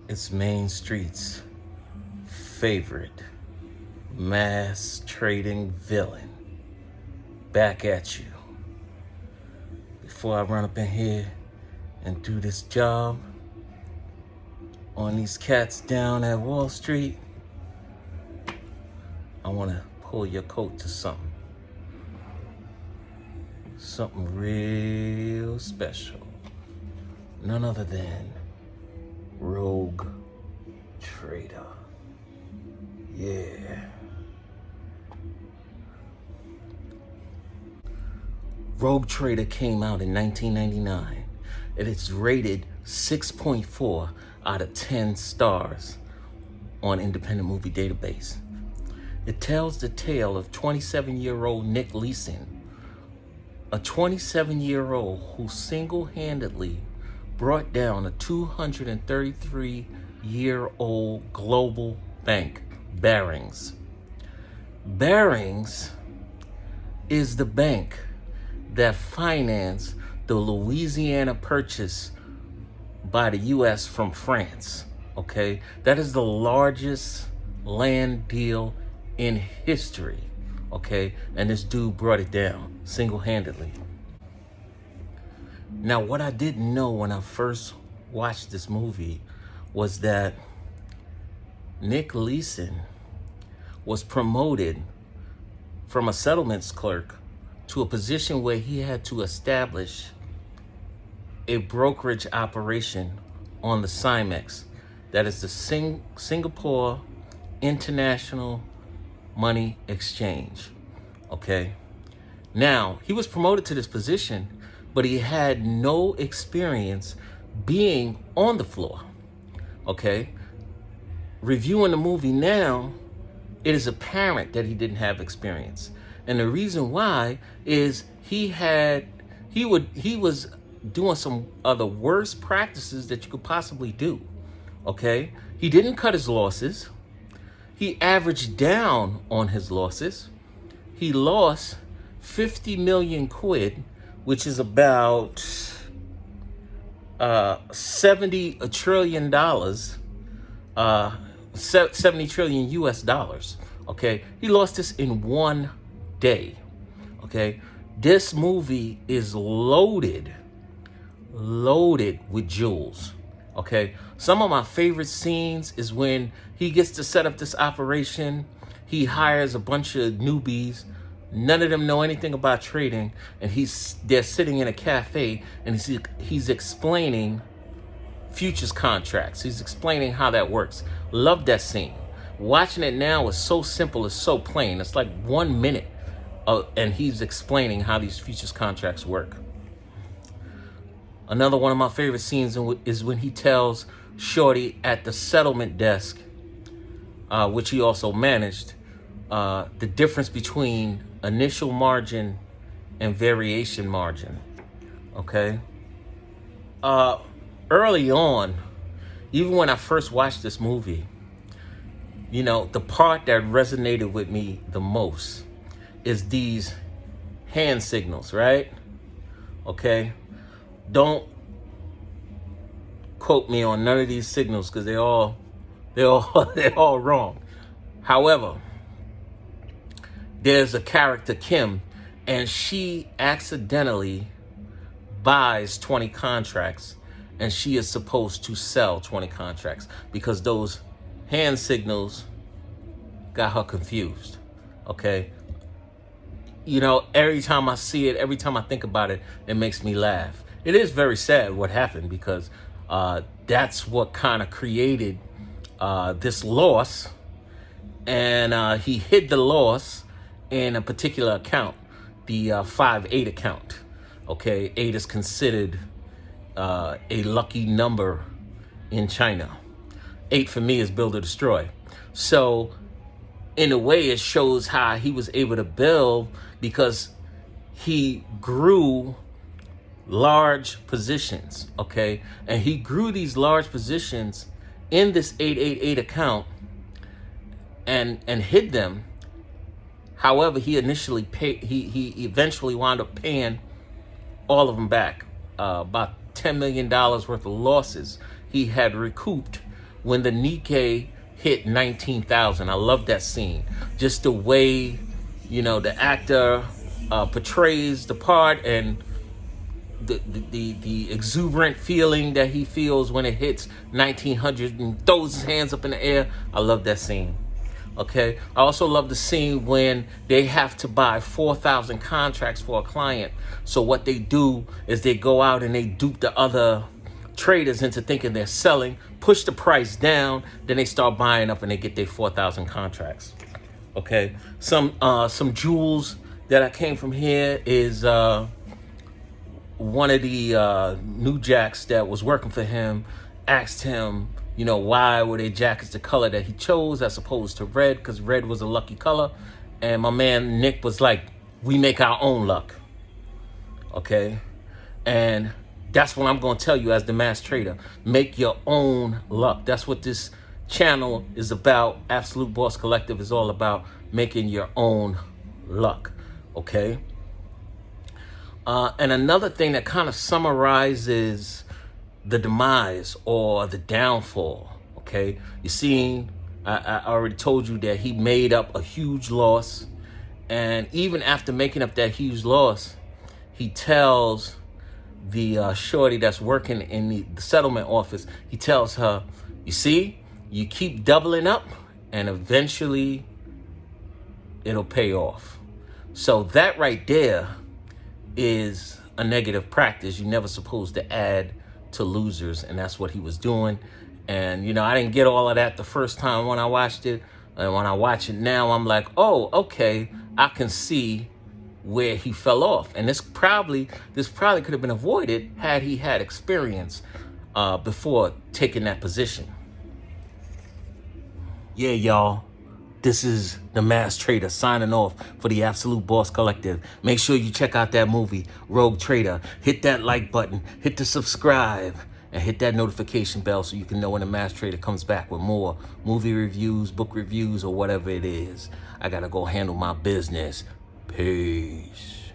It's Main Street's favorite mass trading villain back at you. Before I run up in here and do this job on these cats down at Wall Street, I want to pull your coat to something real special. None other than Rogue Trader. Yeah. Rogue Trader came out in 1999, and it's rated 6.4 out of 10 stars on Independent Movie Database. It tells the tale of 27-year-old Nick Leeson, a 27-year-old who single-handedly brought down a 233-year-old global bank, Barings. Barings is the bank that financed the Louisiana Purchase by the U.S. from France, okay? That is the largest land deal in history, okay? And this dude brought it down single-handedly. Now, what I didn't know when I first watched this movie was that Nick Leeson was promoted from a settlements clerk to a position where he had to establish a brokerage operation on the CIMEX, that is the Singapore International Money Exchange, okay? Now, he was promoted to this position, but he had no experience being on the floor, okay? Reviewing the movie now, it is apparent that he didn't have experience. And the reason why is he was doing some of the worst practices that you could possibly do, okay? He didn't cut his losses. He averaged down on his losses. He lost 50 million quid, which is about $70 trillion, 70 trillion US dollars, okay? He lost this in one day, okay? This movie is loaded with jewels, okay? Some of my favorite scenes is when he gets to set up this operation. He hires a bunch of newbies. None of them know anything about trading, and they're sitting in a cafe, and he's explaining futures contracts. He's explaining how that works. Love that scene. Watching it now is so simple, it's so plain. It's like 1 minute, and he's explaining how these futures contracts work. Another one of my favorite scenes is when he tells Shorty at the settlement desk, which he also managed, the difference between initial margin and variation margin, okay? Early on, even when I first watched this movie, you know, the part that resonated with me the most is these hand signals, right? Okay? Don't quote me on none of these signals because they're all wrong. However, there's a character, Kim, and she accidentally buys 20 contracts, and she is supposed to sell 20 contracts because those hand signals got her confused, okay? You know, every time I see it, every time I think about it, it makes me laugh. It is very sad what happened because that's what kind of created this loss, and he hid the loss in a particular account, the 5-8 account, okay? 8 is considered a lucky number in China. 8 for me is build or destroy. So in a way, it shows how he was able to build because he grew large positions, okay? And he grew these large positions in this 888 account and hid them. However, he initially paid, he eventually wound up paying all of them back, about $10 million worth of losses he had recouped when the Nikkei hit 19,000. I love that scene. Just the way, the actor portrays the part, and the exuberant feeling that he feels when it hits 1900 and throws his hands up in the air. I love that scene. Okay. I also love the scene when they have to buy 4,000 contracts for a client. So what they do is they go out and they dupe the other traders into thinking they're selling, push the price down, then they start buying up and they get their 4,000 contracts. Okay. Some jewels that I came from here is one of the new jacks that was working for him asked him, why were their jackets the color that he chose as opposed to red, because red was a lucky color. And my man Nick was like, we make our own luck. Okay. And that's what I'm going to tell you as the mass trader. Make your own luck. That's what this channel is about. Absolute Boss Collective is all about making your own luck. Okay. And another thing that kind of summarizes the demise or the downfall, okay? You see, I already told you that he made up a huge loss. And even after making up that huge loss, he tells the shorty that's working in the settlement office, he tells her, you see, you keep doubling up and eventually it'll pay off. So that right there is a negative practice. You're never supposed to add to losers, and that's what he was doing. And I didn't get all of that the first time when I watched it, and when I watch it now, I'm like, oh, okay, I can see where he fell off. And this probably could have been avoided had he had experience before taking that position. Yeah, y'all. This is the Mass Trader signing off for the Absolute Boss Collective. Make sure you check out that movie, Rogue Trader. Hit that like button, hit the subscribe, and hit that notification bell so you can know when the Mass Trader comes back with more movie reviews, book reviews, or whatever it is. I gotta go handle my business. Peace.